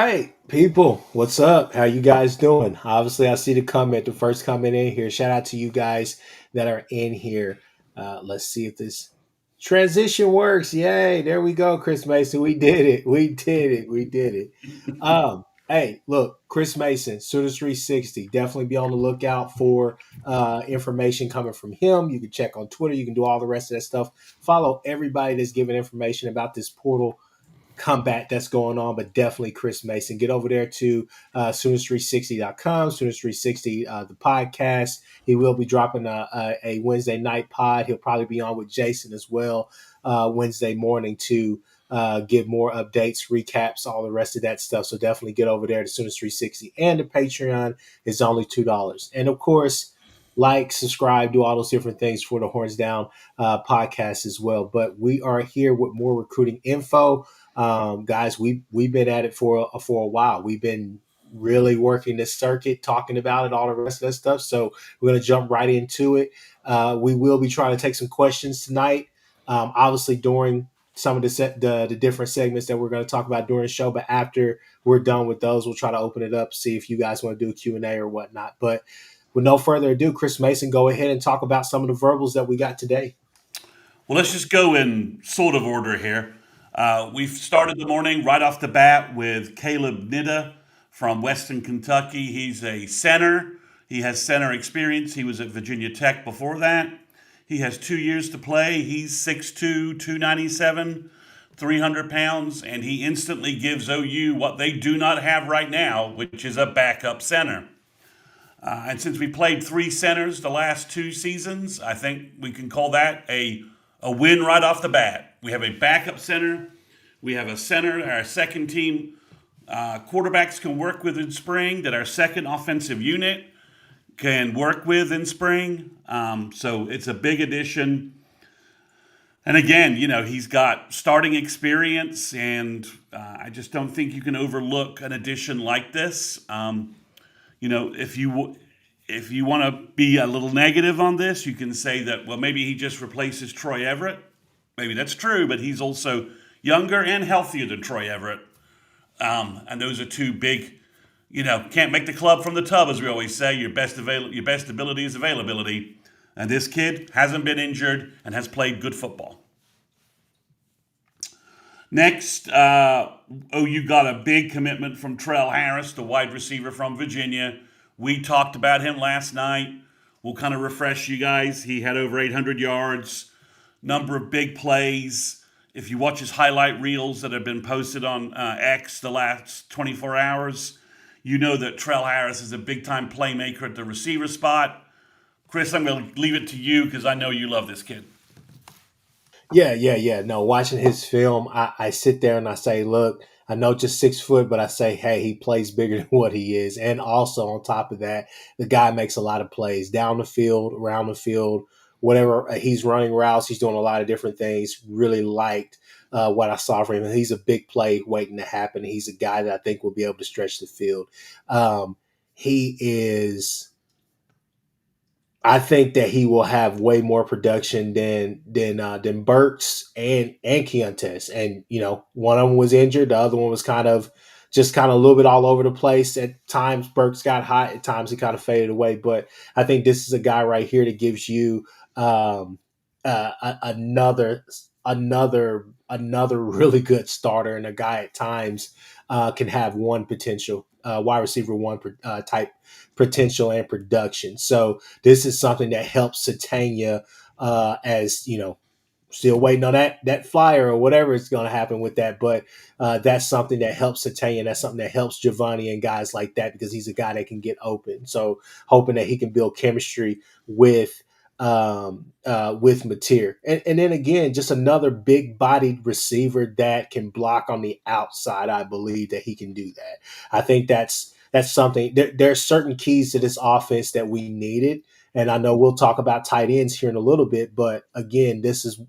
right, people, what's up? How you guys doing? Obviously, I see the first comment in here. Shout out to you guys that are in here. Let's see if this transition works. Yay! There we go, Chris Mason. We did it. We did it. We did it. Hey, look, Chris Mason, Sooners 360. Definitely be on the lookout for information coming from him. You can check on Twitter. You can do all the rest of that stuff. Follow everybody that's giving information about this portal comeback that's going on, but definitely Chris Mason. Get over there to Sooners360.com, Sooners360, the podcast. He will be dropping a Wednesday night pod. He'll probably be on with Jason as well Wednesday morning to give more updates, recaps, all the rest of that stuff. So definitely get over there to Sooners360. And the Patreon is only $2. And of course, like, subscribe, do all those different things for the Horns Down podcast as well. But we are here with more recruiting info. Guys, we've been at it for a while. We've been really working this circuit, talking about it, all the rest of that stuff. So we're going to jump right into it. We will be trying to take some questions tonight. Obviously, during some of the different segments that we're going to talk about during the show, but after we're done with those, we'll try to open it up, see if you guys want to do a Q&A or whatnot. But with no further ado, Chris Mason, go ahead and talk about some of the verbals that we got today. Well, let's just go in sort of order here. We've started the morning right off the bat with Caleb Nida from Western Kentucky. He's a center. He has center experience. He was at Virginia Tech before that. He has 2 years to play. He's 6'2", 297, 300 pounds, and he instantly gives OU what they do not have right now, which is a backup center. And since we played three centers the last 2 seasons, I think we can call that a win right off the bat. We have a backup center. We have a center our second team quarterbacks can work with in spring, that our second offensive unit can work with in spring. So it's a big addition. And again, he's got starting experience, and I just don't think you can overlook an addition like this. If you want to be a little negative on this, you can say that, well, maybe he just replaces Troy Everett. Maybe that's true, but he's also younger and healthier than Troy Everett. And those are two big, can't make the club from the tub, as we always say. Your best ability is availability. And this kid hasn't been injured and has played good football. Next, OU got a big commitment from Trell Harris, the wide receiver from Virginia. We talked about him last night. We'll kind of refresh you guys. He had over 800 yards, number of big plays. If you watch his highlight reels that have been posted on X the last 24 hours, you know that Trell Harris is a big-time playmaker at the receiver spot. Chris, I'm going to leave it to you because I know you love this kid. Yeah. No, watching his film, I sit there and I say, look, I know just 6 foot, but I say, hey, he plays bigger than what he is. And also on top of that, the guy makes a lot of plays down the field, around the field, whatever he's running routes. He's doing a lot of different things. Really liked what I saw from him. He's a big play waiting to happen. He's a guy that I think will be able to stretch the field. He is. I think that he will have way more production than Burks and Keontes. And one of them was injured, the other one was kind of a little bit all over the place. At times Burks got hot, at times he kind of faded away. But I think this is a guy right here that gives you another really good starter, and a guy at times can have one potential wide receiver one type potential and production. So this is something that helps Satania as still waiting on that flyer or whatever is going to happen with that. But that's something that helps Satania. That's something that helps Giovanni and guys like that, because he's a guy that can get open. So hoping that he can build chemistry with Mateer. And then again, just another big bodied receiver that can block on the outside. I believe that he can do that. I think that's something. There are certain keys to this offense that we needed. And I know we'll talk about tight ends here in a little bit, but again, this is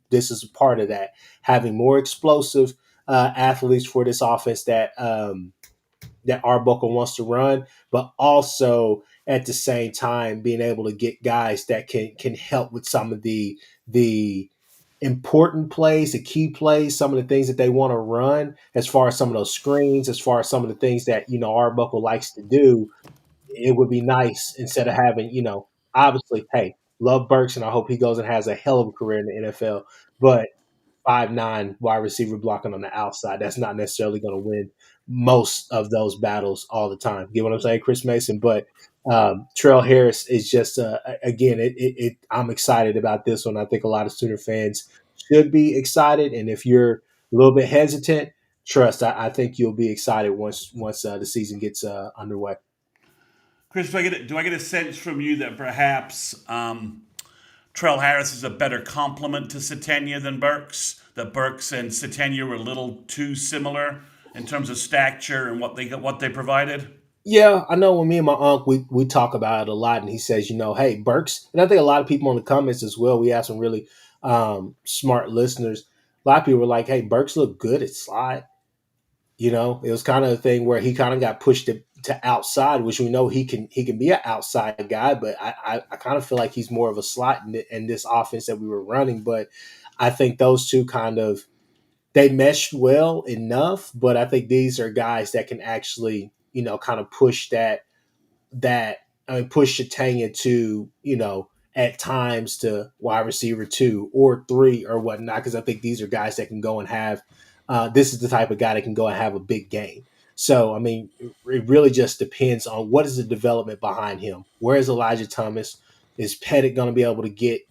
a part of that. Having more explosive athletes for this offense that Arbuckle wants to run, but also at the same time being able to get guys that can help with some of the important plays, the key plays, some of the things that they want to run, as far as some of those screens, as far as some of the things that Arbuckle likes to do, it would be nice instead of having, obviously, hey, love Burks and I hope he goes and has a hell of a career in the NFL. But 5'9" wide receiver blocking on the outside, that's not necessarily going to win most of those battles all the time. Get what I'm saying, Chris Mason? But Trail Harris is just, again, I'm excited about this one. I think a lot of Sooner fans should be excited. And if you're a little bit hesitant, trust, I think you'll be excited once the season gets underway. Chris, do I get a sense from you that perhaps Trell Harris is a better complement to Satania than Burks? That Burks and Satania were a little too similar in terms of stature and what they provided. Yeah, I know when me and my uncle we talk about it a lot, and he says, hey, Burks, and I think a lot of people in the comments as well. We have some really smart listeners. A lot of people were like, "Hey, Burks looked good at slot." It was kind of a thing where he kind of got pushed to outside, which we know he can be an outside guy, but I kind of feel like he's more of a slot in this offense that we were running. But I think those two kind of they meshed well enough, but I think these are guys that can actually, kind of push push Shatanya to, at times to wide receiver 2 or 3 or whatnot, because I think these are guys that can go and have. This is the type of guy that can go and have a big game. So, I mean, it really just depends on what is the development behind him. Where is Elijah Thomas? Is Pettit going to be able to get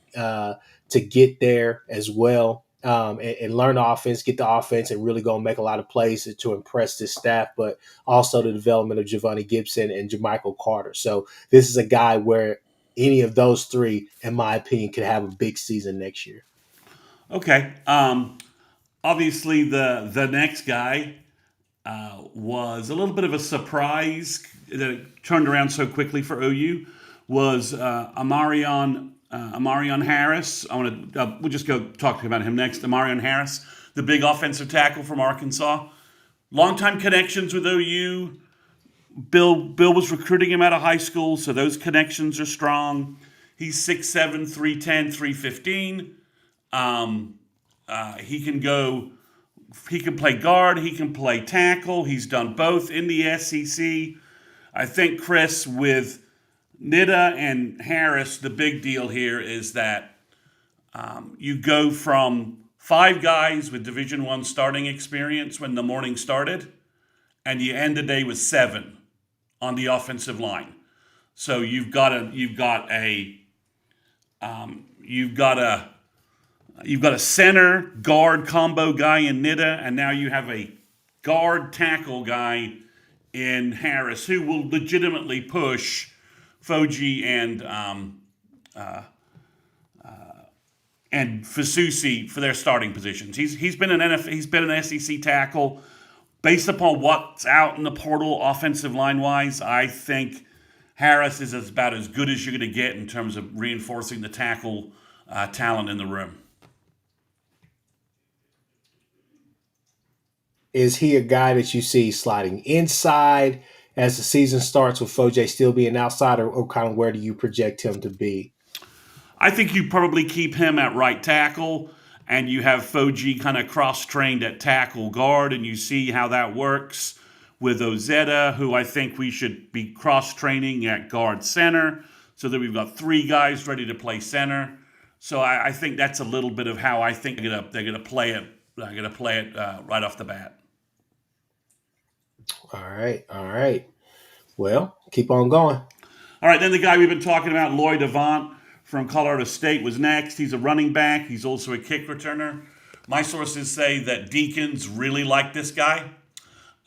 there as well, and learn the offense, get the offense, and really go and make a lot of plays to impress this staff, but also the development of Giovanni Gibson and Jermichael Carter. So this is a guy where any of those three, in my opinion, could have a big season next year. Okay. Obviously, the next guy was a little bit of a surprise that it turned around so quickly for OU. Was Amarion Harris. We'll just go talk about him next. Amarion Harris, the big offensive tackle from Arkansas. Longtime connections with OU. Bill was recruiting him out of high school, so those connections are strong. He's 6'7", 310, 315. He can go. He can play guard. He can play tackle. He's done both in the SEC. I think, Chris, with Nida and Harris, the big deal here is that you go from 5 guys with Division I starting experience when the morning started, and you end the day with 7 on the offensive line. So you've got a center guard combo guy in Nida, and now you have a guard tackle guy in Harris who will legitimately push Foji and Fasusi for their starting positions. He's been an SEC tackle. Based upon what's out in the portal offensive line wise, I think Harris is about as good as you're going to get in terms of reinforcing the tackle talent in the room. Is he a guy that you see sliding inside as the season starts with Foje still being outside, or kind of where do you project him to be? I think you probably keep him at right tackle, and you have Foji kind of cross-trained at tackle guard, and you see how that works with Ozetta, who I think we should be cross-training at guard center, so that we've got 3 guys ready to play center. So I think that's a little bit of how I think they're going to play it. They're going to play it right off the bat. All right. Well, keep on going. All right, then the guy we've been talking about, Lloyd Avant from Colorado State, was next. He's a running back. He's also a kick returner. My sources say that Deacons really liked this guy,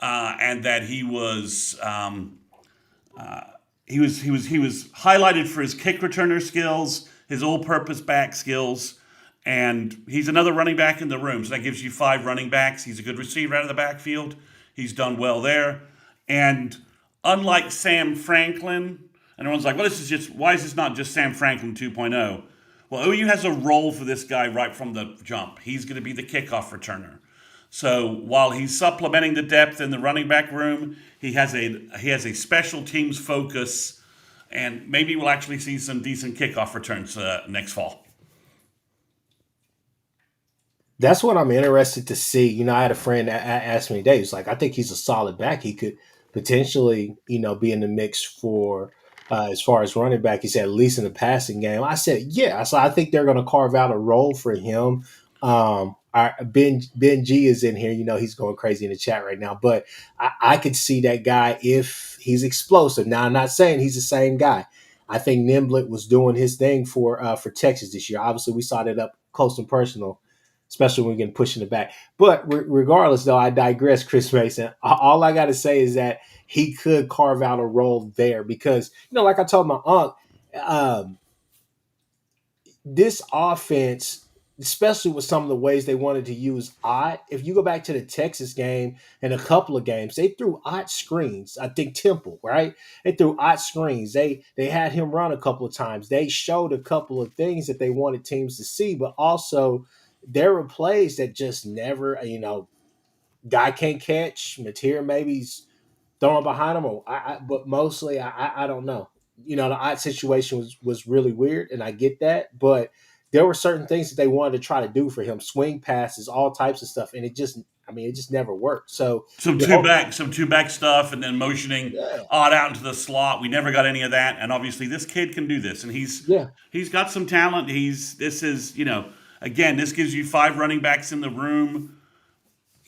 and that he was highlighted for his kick returner skills, his all-purpose back skills, and he's another running back in the room. So that gives you 5 running backs. He's a good receiver out of the backfield. He's done well there. And unlike Sam Franklin, and everyone's like, well, why is this not just Sam Franklin 2.0? Well, OU has a role for this guy right from the jump. He's going to be the kickoff returner. So while he's supplementing the depth in the running back room, he has a special teams focus, and maybe we'll actually see some decent kickoff returns next fall. That's what I'm interested to see. I had a friend ask me today. He's like, I think he's a solid back. He could potentially, be in the mix for as far as running back. He said at least in the passing game. I said, yeah. So I think they're going to carve out a role for him. Our Ben G is in here. He's going crazy in the chat right now. But I could see that guy if he's explosive. Now I'm not saying he's the same guy. I think Nimblett was doing his thing for Texas this year. Obviously, we saw that up close and personal, especially when we get pushed in the back. But regardless, though, I digress, Chris Mason. All I got to say is that he could carve out a role there because, like I told my aunt, um, this offense, especially with some of the ways they wanted to use odd. If you go back to the Texas game and a couple of games, they threw odd screens. I think Temple, right? They threw odd screens. They had him run a couple of times. They showed a couple of things that they wanted teams to see, but also there were plays that just never, guy can't catch. Mateer maybe's throwing behind him, but mostly I don't know. The odd situation was really weird, and I get that, but there were certain things that they wanted to try to do for him, swing passes, all types of stuff, and it just never worked. So the whole Some two back stuff, and then motioning yeah, odd out into the slot. We never got any of that, and obviously this kid can do this, and yeah, he's got some talent. Again, this gives you five running backs in the room.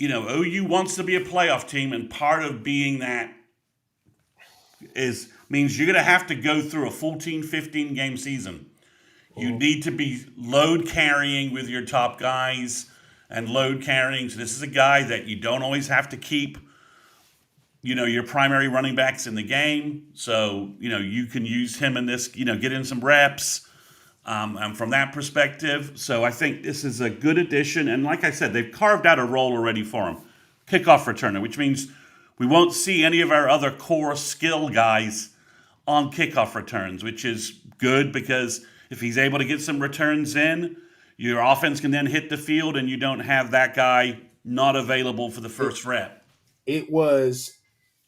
OU wants to be a playoff team, and part of being that is means you're going to have to go through a 14, 15 game season. You mhm. need to be load carrying with your top guys and load carrying. So this is a guy that you don't always have to keep, your primary running backs in the game. So, you can use him in this, get in some reps. And from that perspective, so I think this is a good addition. And like I said, they've carved out a role already for him, kickoff returner, which means we won't see any of our other core skill guys on kickoff returns, which is good because if he's able to get some returns in, your offense can then hit the field and you don't have that guy not available for the it first rep. it was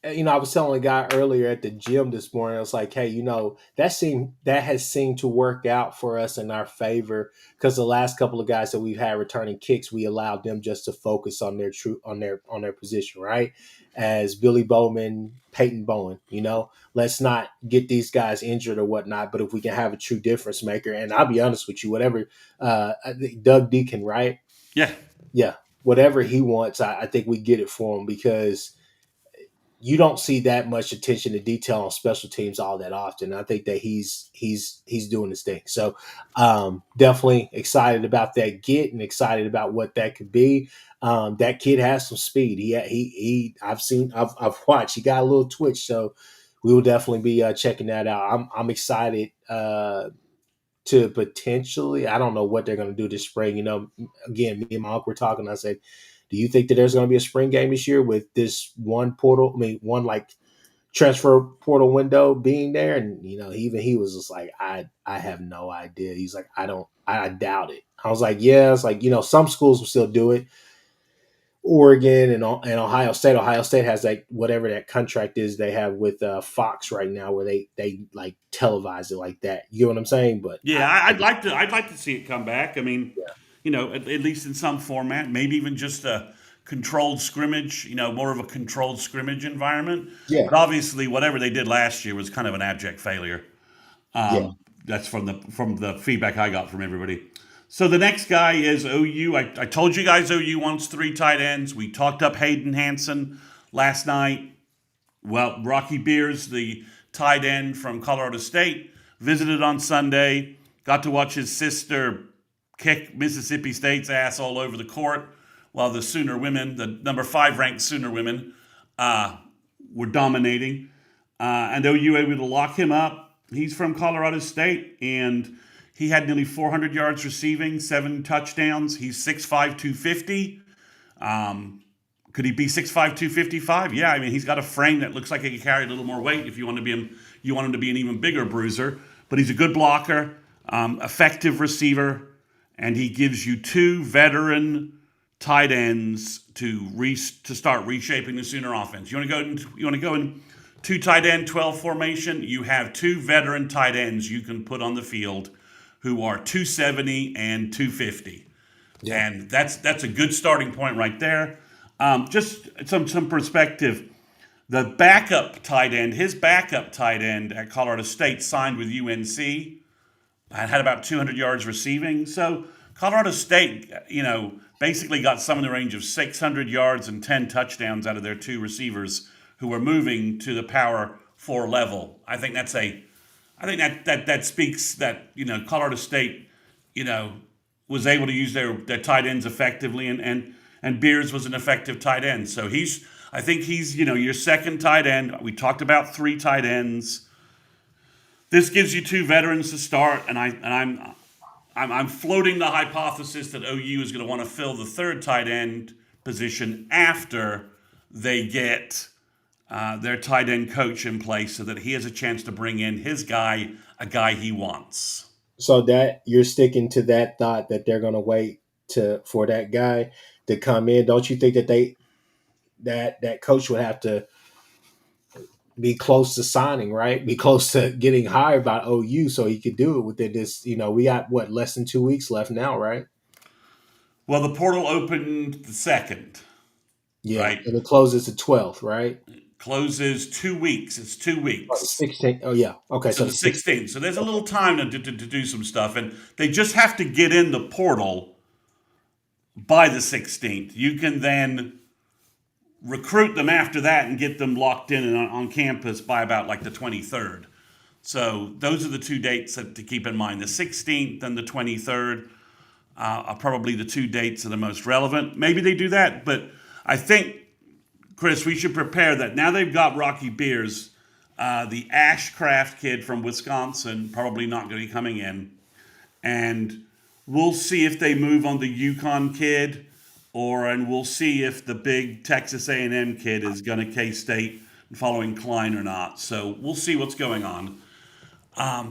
I was telling a guy earlier at the gym this morning. I was like, "Hey, that has seemed to work out for us in our favor because the last couple of guys that we've had returning kicks, we allowed them just to focus on their position, right? As Billy Bowman, Peyton Bowen, let's not get these guys injured or whatnot. But if we can have a true difference maker, and I'll be honest with you, whatever I think Doug Deacon, right? Yeah. Yeah, whatever he wants, I think we get it for him because you don't see that much attention to detail on special teams all that often. I think that he's doing his thing. So definitely excited about that get and excited about what that could be. That kid has some speed. I've watched. He got a little twitch, so we will definitely be checking that out. I'm excited to potentially. I don't know what they're going to do this spring. Again, me and my uncle were talking. I said, do you think that there's going to be a spring game this year with this one portal? I mean, one like transfer portal window being there, and even he was just like, I have no idea. He's like, I doubt it. I was like, yeah. It's like some schools will still do it. Oregon and Ohio State. Ohio State has like whatever that contract is they have with Fox right now, where they like televise it like that. You know what I'm saying? But Yeah, I'd like to see it come back. I mean, at least in some format, maybe even just a controlled scrimmage, more of a controlled scrimmage environment. yeah, But obviously, whatever they did last year was kind of an abject failure. yeah. That's from the feedback I got from everybody. So the next guy is OU. I told you guys OU wants three tight ends. We talked up Hayden Hansen last night. Well, Rocky Beers, the tight end from Colorado State, visited on Sunday. Got to watch his sister kick Mississippi State's ass all over the court while the Sooner women, the number 5 ranked Sooner women, were dominating. And OU able to lock him up. He's from Colorado State, and he had nearly 400 yards receiving, 7 touchdowns. He's 6'5", 250. Could he be 6'5", 255? Yeah, I mean, he's got a frame that looks like he could carry a little more weight if you want him to be an even bigger bruiser. But he's a good blocker, effective receiver, and he gives you 2 veteran tight ends to start reshaping the Sooner offense. You want to go in 2 tight end 12 formation. You have 2 veteran tight ends you can put on the field who are 270 and 250. Yeah. and that's a good starting point right there. Just some perspective. The backup tight end, his backup tight end at Colorado State signed with UNC and had about 200 yards receiving. So Colorado State, basically got some in the range of 600 yards and 10 touchdowns out of their two receivers who were moving to the Power Four level. I think that speaks that Colorado State, you know, was able to use their tight ends effectively, and Beers was an effective tight end. So I think he's your second tight end. We talked about three tight ends. This gives you two veterans to start, and I'm floating the hypothesis that OU is going to want to fill the third tight end position after they get their tight end coach in place, so that he has a chance to bring in his guy, a guy he wants. So that you're sticking to that thought that they're going to wait to for that guy to come in. Don't you think that that coach would have to be close to signing, right? Be close to getting hired by OU so he could do it within this. We got what, less than 2 weeks left now, right? Well, the portal opened the second, Yeah, right? and it closes the 12th, right? Closes 2 weeks. It's two Or the weeks. 16th. Oh yeah, okay. So So the the 16th. 16th. So there's a little time to do some stuff, and they just have to get in the portal by the 16th. You can then recruit them after that and get them locked in and on campus by about like the 23rd. So those are the two dates to keep in mind. The 16th and the 23rd are probably the two dates that are most relevant. Maybe they do that, but I think, Chris, we should prepare that now they've got Rocky Beers, the Ashcraft kid from Wisconsin, probably not going to be coming in. And we'll see if they move on the UConn kid, and we'll see if the big Texas A&M kid is going to K-State following Klein or not. So we'll see what's going on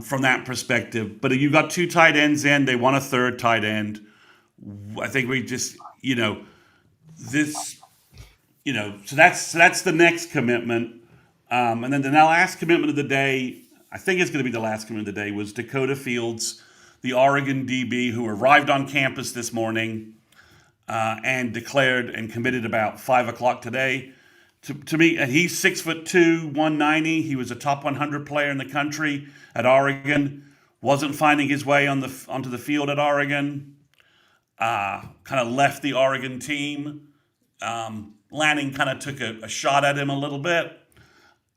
from that perspective. But you got two tight ends in. They want a third tight end. I think we just, this, so that's the next commitment. And then the last commitment of the day, I think it's going to be the last commitment of the day, was Dakota Fields, the Oregon DB, who arrived on campus this morning and declared and committed about 5 o'clock today. To me, and he's 6'2", 190. He was a top 100 player in the country at Oregon. Wasn't finding his way onto the field at Oregon. Kind of left the Oregon team. Lanning kind of took a shot at him a little bit.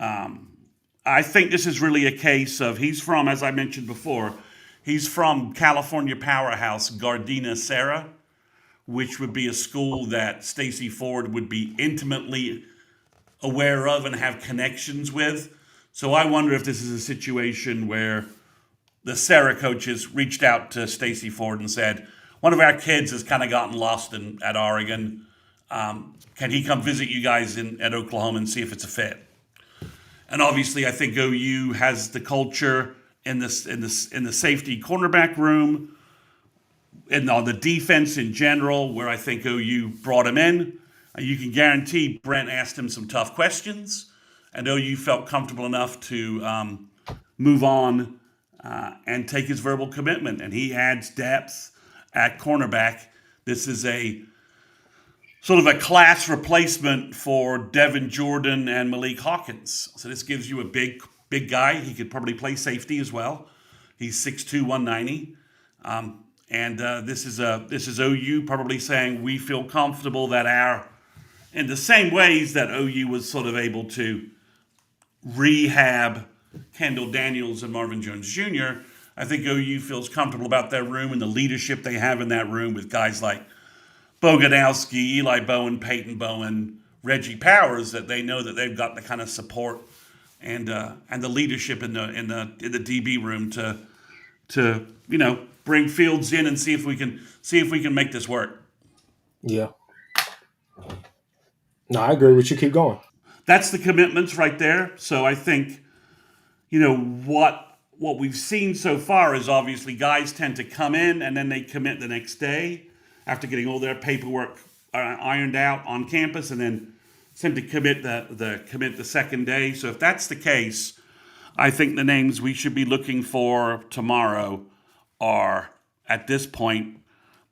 I think this is really a case of, he's from, as I mentioned before, he's from California powerhouse Gardena Serra, which would be a school that Stacy Ford would be intimately aware of and have connections with. So I wonder if this is a situation where the Serra coaches reached out to Stacy Ford and said, one of our kids has kind of gotten lost at Oregon. Can he come visit you guys at Oklahoma and see if it's a fit? And obviously, I think OU has the culture in the safety cornerback room, and on the defense in general, where I think OU brought him in. You can guarantee Brent asked him some tough questions, and OU felt comfortable enough to move on and take his verbal commitment. And he adds depth at cornerback. This is a sort of a class replacement for Devin Jordan and Malik Hawkins. So this gives you a big guy. He could probably play safety as well. He's 6'2", 190. And this is OU probably saying we feel comfortable that in the same ways that OU was sort of able to rehab Kendall Daniels and Marvin Jones Jr., I think OU feels comfortable about their room and the leadership they have in that room with guys like Boganowski, Eli Bowen, Peyton Bowen, Reggie Powers, that they know that they've got the kind of support and the leadership in the DB room to bring Fields in and see if we can make this work. Yeah. No, I agree with you. Keep going. That's the commitments right there. So I think, what we've seen so far is obviously guys tend to come in and then they commit the next day after getting all their paperwork ironed out on campus, and then seem to commit the second day. So if that's the case, I think the names we should be looking for tomorrow are, at this point,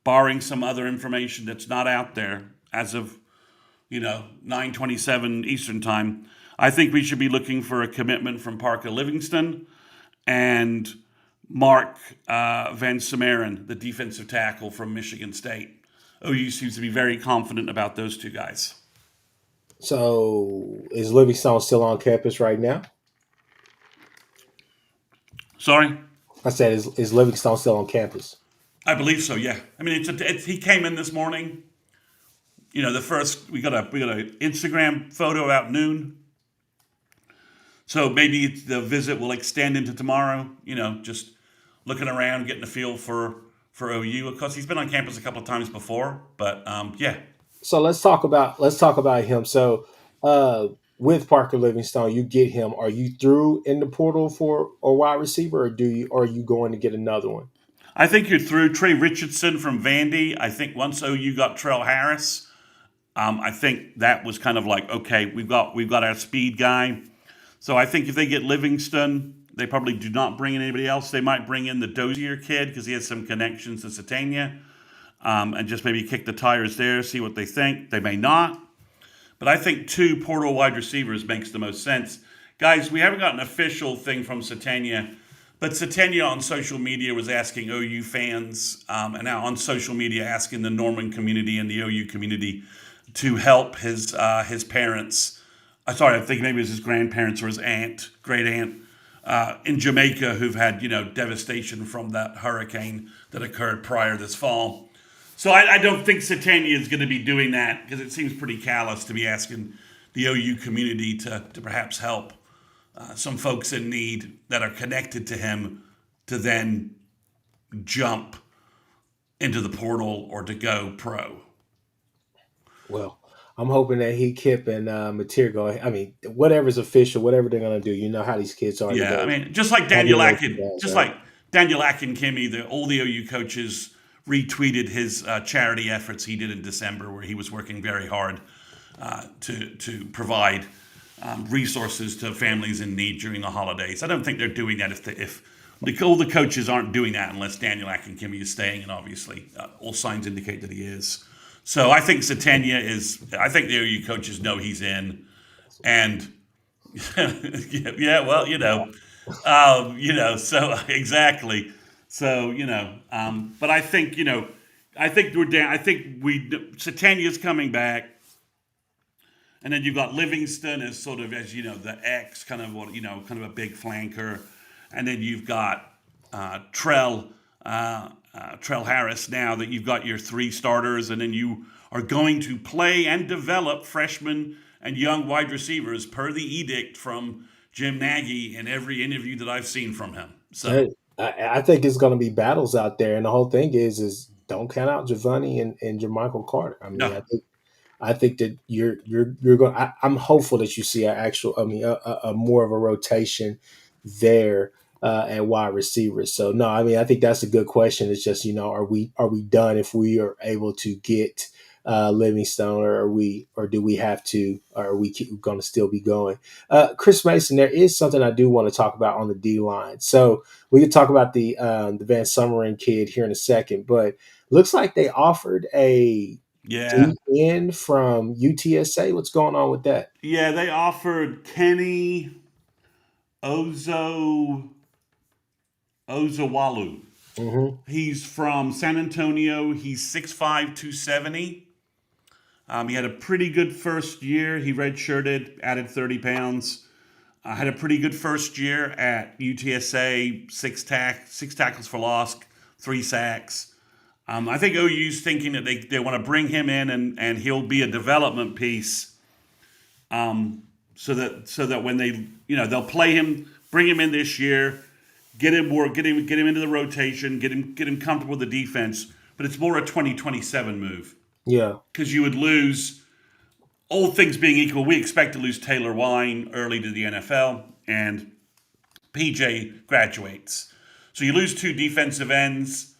barring some other information that's not out there as of 9:27 Eastern time. I think we should be looking for a commitment from Parker Livingston and Mark Van Sumeren, the defensive tackle from Michigan State. OU seems to be very confident about those two guys. So is Livingstone still on campus right now? Sorry? I said, is Livingstone still on campus? I believe so, yeah. I mean, he came in this morning. The first we got a Instagram photo about noon. So maybe the visit will extend into tomorrow. Just looking around, getting a feel for OU. Of course, he's been on campus a couple of times before, but yeah. So let's talk about him. So with Parker Livingstone, you get him. Are you through in the portal for a wide receiver, or are you going to get another one? I think you're through. Trey Richardson from Vandy. I think once OU got Trell Harris, I think that was kind of like, okay, we've got our speed guy. So I think if they get Livingston, they probably do not bring in anybody else. They might bring in the Dozier kid because he has some connections to Satania, and just maybe kick the tires there, see what they think. They may not. But I think 2 portal wide receivers makes the most sense. Guys, we haven't got an official thing from Satania, but Satania on social media was asking OU fans, and now on social media asking the Norman community and the OU community to help his parents. I think maybe it was his grandparents or his great aunt, in Jamaica who've had devastation from that hurricane that occurred prior this fall. So I don't think Satania is going to be doing that because it seems pretty callous to be asking the OU community to perhaps help some folks in need that are connected to him to then jump into the portal or to go pro. Well, I'm hoping that Kip, and Matir I mean, whatever's official, whatever they're gonna do, you know how these kids are. Yeah, I mean, just like Daniel Kimmy, all the OU coaches retweeted his charity efforts he did in December, where he was working very hard to provide resources to families in need during the holidays. I don't think they're doing that if all the coaches aren't doing that unless Daniel Kimmy is staying, and obviously all signs indicate that he is. So I think Satania is. I think the OU coaches know he's in, and yeah, well, so exactly. So but I think we're down. I think Satania's coming back, and then you've got Livingston as sort of the X kind of kind of a big flanker, and then you've got Trell Harris now that you've got your 3 starters, and then you are going to play and develop freshmen and young wide receivers per the edict from Jim Nagy in every interview that I've seen from him. So I think it's going to be battles out there, and the whole thing is don't count out Giovanni and Jermichael Carter. I mean, no. I think that you're going. I'm hopeful that you see a more of a rotation there at wide receivers. So no, I mean, I think that's a good question. It's just are we done if we are able to get Livingstone, or do we have to, or are we going to still be going? Chris Mason, there is something I do want to talk about on the D line. So we can talk about the Van Sumeren kid here in a second, but looks like they offered a DN from UTSA. What's going on with that? Yeah, they offered Kenny Ozowalu. Mm-hmm. He's from San Antonio. He's 6'5", 270. He had a pretty good first year. He redshirted, added 30 pounds. Had a pretty good first year at UTSA, 6 tackles for loss, 3 sacks. I think OU's thinking that they want to bring him in and he'll be a development piece, so that when they they'll play him, bring him in this year, get him into the rotation, get him comfortable with the defense. But it's more a 2027 move. Yeah, because you would lose, all things being equal, we expect to lose Taylor Wine early to the NFL, and PJ graduates. So you lose 2 defensive ends.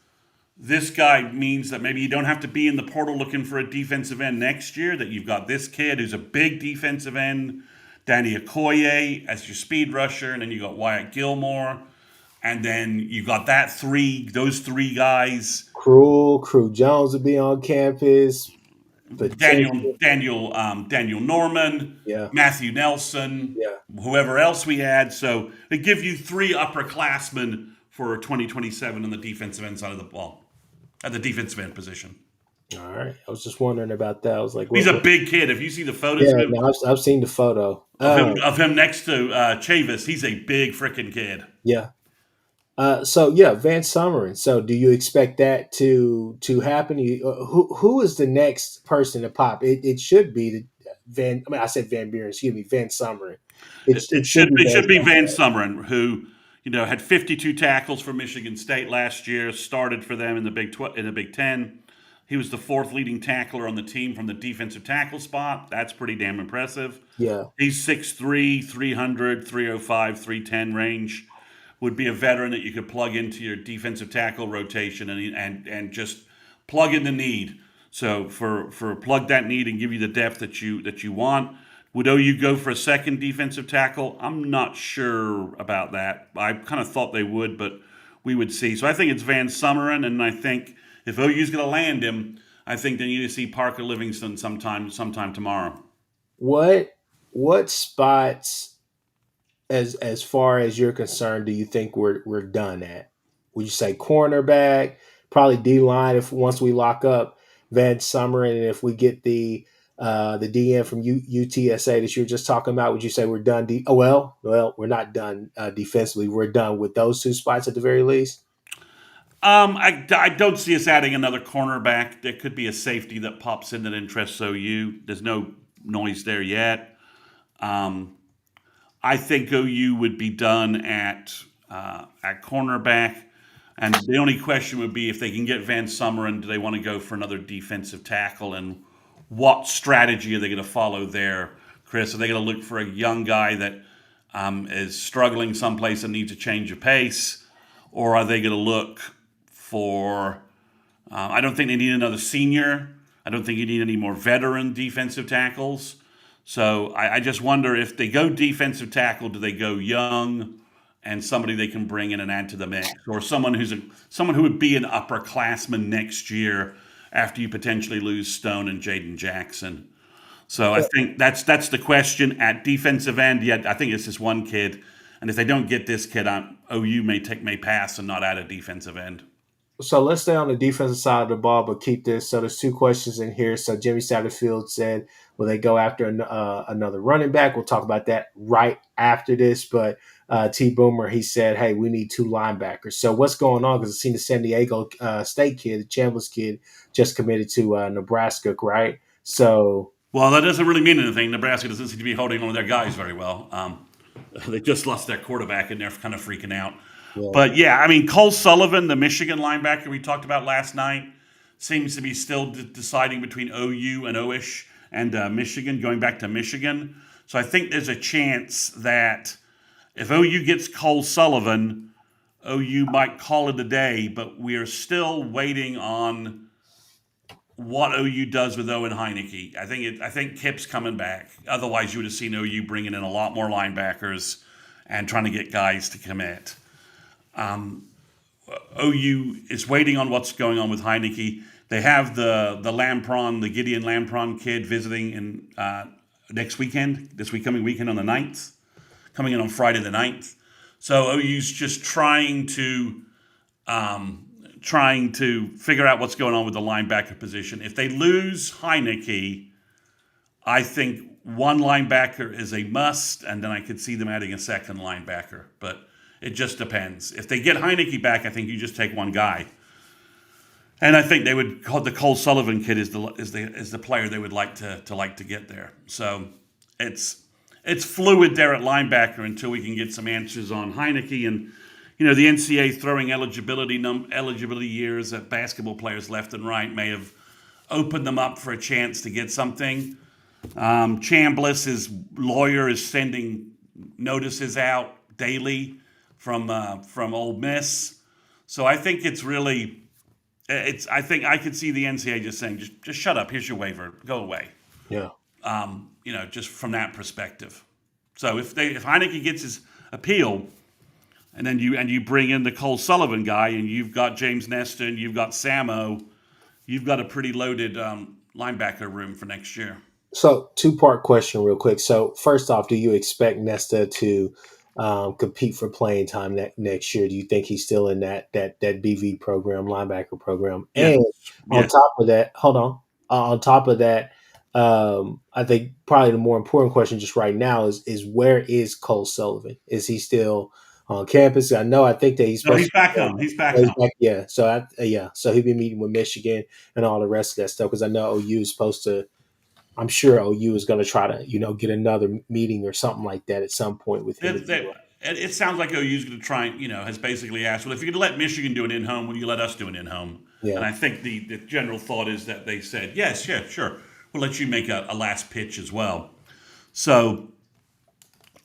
This guy means that maybe you don't have to be in the portal looking for a defensive end next year, that you've got this kid who's a big defensive end, Danny Okoye as your speed rusher, and then you got Wyatt Gilmore, and then you got those three guys Crew Jones will be on campus. Potential. Daniel Norman, Yeah, Matthew Nelson, yeah. whoever else we add. So they give you three upperclassmen for 2027 on the defensive end side of the ball, at the defensive end position. All right. I was just wondering about that. I was like, He's what? a big kid. If you see the photos Yeah, no, I've seen the photo. of him next to Chavis, he's a big freaking kid. Yeah. So yeah, Van Summeren. So do you expect that to happen? Who is the next person to pop? It should be the Van. I mean, I said Van Buren. Excuse me, Van Summeren. It should be It Van should be Van Summeren. Sumeren, who had 52 tackles for Michigan State last year. Started for them in the in the Big Ten. He was the fourth leading tackler on the team from the defensive tackle spot. That's pretty damn impressive. Yeah. He's 6'3", 300, 305, 310 range. Would be a veteran that you could plug into your defensive tackle rotation and just plug in the need. So for plug that need and give you the depth that you want. Would OU go for a second defensive tackle? I'm not sure about that. I kind of thought they would, but we would see. So I think it's Van Summeren, and I think if OU's going to land him, I think they need to see Parker Livingston sometime tomorrow. What spots, as far as you're concerned, do you think we're done at? Would you say cornerback, probably D line if once we lock up Van Summeren, and if we get the DN from UTSA that you were just talking about, would you say we're done? Well, we're not done defensively. We're done with those two spots at the very least. I don't see us adding another cornerback. There could be a safety that pops in that interests OU. There's no noise there yet. I think OU would be done at cornerback, and the only question would be if they can get Van Summeren, do they want to go for another defensive tackle, and what strategy are they going to follow there, Chris? Are they going to look for a young guy that is struggling someplace and needs a change of pace, or are they going to look for? I don't think they need another senior. I don't think you need any more veteran defensive tackles. So I just wonder if they go defensive tackle, do they go young and somebody they can bring in and add to the mix, or someone who would be an upperclassman next year after you potentially lose Stone and Jaden Jackson. So I think that's the question at defensive end. Yet I think it's this one kid, and if they don't get this kid, OU may pass and not add a defensive end. So let's stay on the defensive side of the ball, but keep this. So there's two questions in here. So Jimmy Satterfield said, will they go after another running back? We'll talk about that right after this. But T. Boomer, he said, hey, we need two linebackers. So what's going on? Because I've seen the San Diego State kid, the Chambliss kid, just committed to Nebraska, right? So. Well, that doesn't really mean anything. Nebraska doesn't seem to be holding on to their guys very well. They just lost their quarterback, and they're kind of freaking out. Yeah. But yeah, I mean, Cole Sullivan, the Michigan linebacker we talked about last night, seems to be still deciding between OU and OISH and Michigan, going back to Michigan. So I think there's a chance that if OU gets Cole Sullivan, OU might call it a day, but we are still waiting on what OU does with Owen Heineke. I think Kip's coming back. Otherwise, you would have seen OU bringing in a lot more linebackers and trying to get guys to commit. OU is waiting on what's going on with Heineke. They have the Gideon Lampron kid visiting in this coming weekend on the 9th, coming in on Friday the 9th. So OU's just trying to figure out what's going on with the linebacker position. If they lose Heineke, I think one linebacker is a must, and then I could see them adding a second linebacker. But it just depends. If they get Heineke back, I think you just take one guy. And I think they would call the Cole Sullivan kid is the player they would like to get there. So it's fluid there at linebacker until we can get some answers on Heineke. And the NCAA throwing eligibility years at basketball players left and right may have opened them up for a chance to get something. Chambliss, his lawyer, is sending notices out daily from Ole Miss. So I think I think I could see the NCAA just saying, just shut up. Here's your waiver. Go away. Yeah. Just from that perspective. So if Heineke gets his appeal, and then you bring in the Cole Sullivan guy, and you've got James Nesta, and you've got Samo. You've got a pretty loaded linebacker room for next year. So, two-part question, real quick. So, first off, do you expect Nesta to compete for playing time next year? Do you think he's still in that BV program, linebacker program? Yes, And on yes. top of that, hold on. On top of that, I think probably the more important question just right now is where is Cole Sullivan? Is he still on campus? I think that he's No, supposed he's to. back home. He's back Oh, he's home. back, yeah. So yeah. So he'll be meeting with Michigan and all the rest of that stuff because I know OU is supposed to. I'm sure OU is going to try to, get another meeting or something like that at some point with him. It sounds like OU's going to try and, has basically asked, well, if you're going to let Michigan do an in-home, will you let us do an in-home? And Yeah, I think the general thought is that they said, yes, yeah, sure. We'll let you make a last pitch as well. So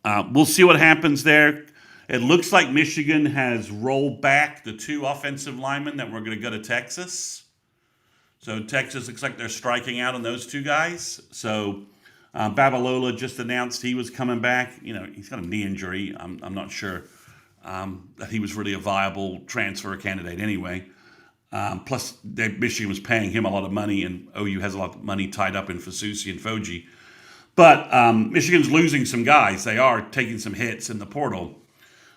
we'll see what happens there. It looks like Michigan has rolled back the 2 offensive linemen that were going to go to Texas. So Texas looks like they're striking out on those 2 guys. So Babalola just announced he was coming back. He's got a knee injury. I'm not sure that he was really a viable transfer candidate anyway. Plus, Michigan was paying him a lot of money, and OU has a lot of money tied up in Fasusi and Foji. But Michigan's losing some guys. They are taking some hits in the portal.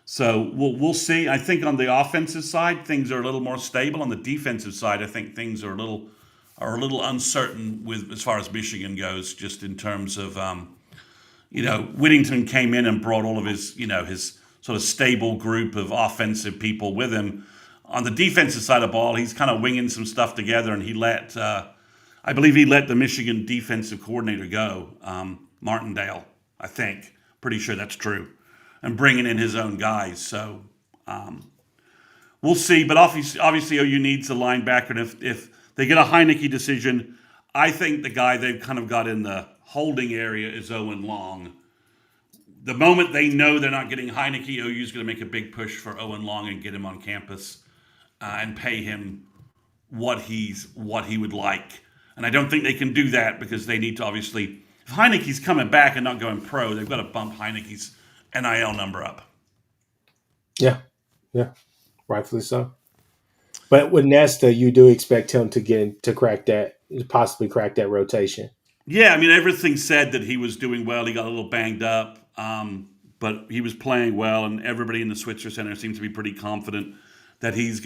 So we'll see. I think on the offensive side, things are a little more stable. On the defensive side, I think things are a little uncertain with as far as Michigan goes, just in terms of Whittington came in and brought all of his sort of stable group of offensive people with him. On the defensive side of the ball, he's kind of winging some stuff together, and I believe he let the Michigan defensive coordinator go, Martindale. I think, pretty sure that's true, and bringing in his own guys. So we'll see. But obviously, OU needs a linebacker, and if they get a Heineke decision, I think the guy they've kind of got in the holding area is Owen Long. The moment they know they're not getting Heineke, OU's going to make a big push for Owen Long and get him on campus and pay him what he would like. And I don't think they can do that because they need to obviously, if Heineke's coming back and not going pro, they've got to bump Heineke's NIL number up. yeah, yeah, rightfully so. But with Nesta, you do expect him to possibly crack that rotation. Yeah, I mean, everything said that he was doing well. He got a little banged up, but he was playing well, and everybody in the Switzer Center seems to be pretty confident that he's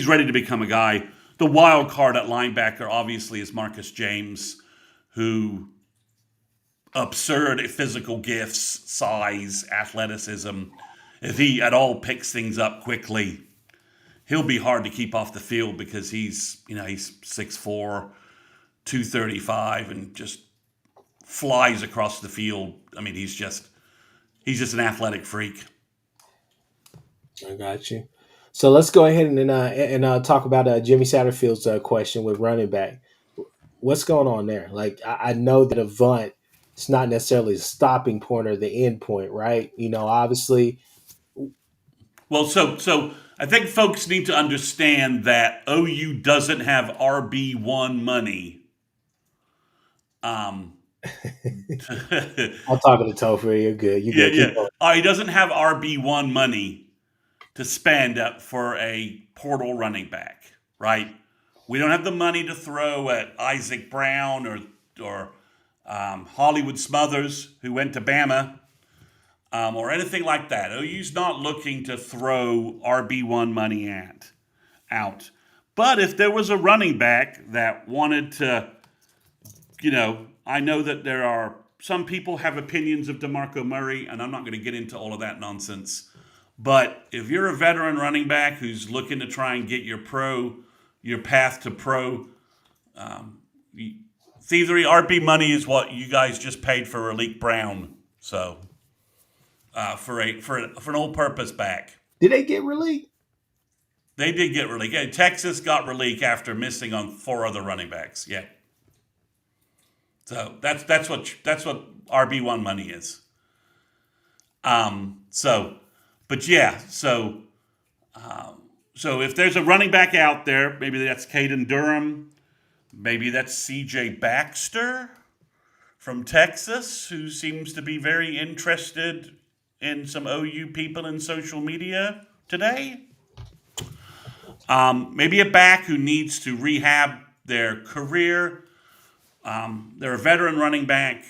ready to become a guy. The wild card at linebacker, obviously, is Marcus James, who absurd physical gifts, size, athleticism. If he at all picks things up quickly, he'll be hard to keep off the field because he's 6'4", 235, and just flies across the field. I mean, he's just an athletic freak. I got you. So let's go ahead and talk about Jimmy Satterfield's question with running back. What's going on there? Like I know that Avant, it's not necessarily the stopping point or the end point, right? Obviously. Well, so I think folks need to understand that OU doesn't have RB1 money. I'm talking to Topher. You're good. You Yeah, good. Keep yeah. going. He doesn't have RB1 money to spend up for a portal running back, right? We don't have the money to throw at Isaac Brown or Hollywood Smothers, who went to Bama, or anything like that. OU's not looking to throw RB1 money out. But if there was a running back that wanted to, I know that there are some people have opinions of DeMarco Murray, and I'm not going to get into all of that nonsense. But if you're a veteran running back who's looking to try and get your path to pro, thievery RB money is what you guys just paid for Raleek Brown. So for an all-purpose back, Did they get relieved? they did get Raleek. Yeah, Texas got Raleek after missing on 4 other running backs. Yeah. So that's what RB1 money is. But yeah, so if there's a running back out there, maybe that's Caden Durham, maybe that's CJ Baxter from Texas, who seems to be very interested in some OU people in social media today. Maybe a back who needs to rehab their career. They're a veteran running back.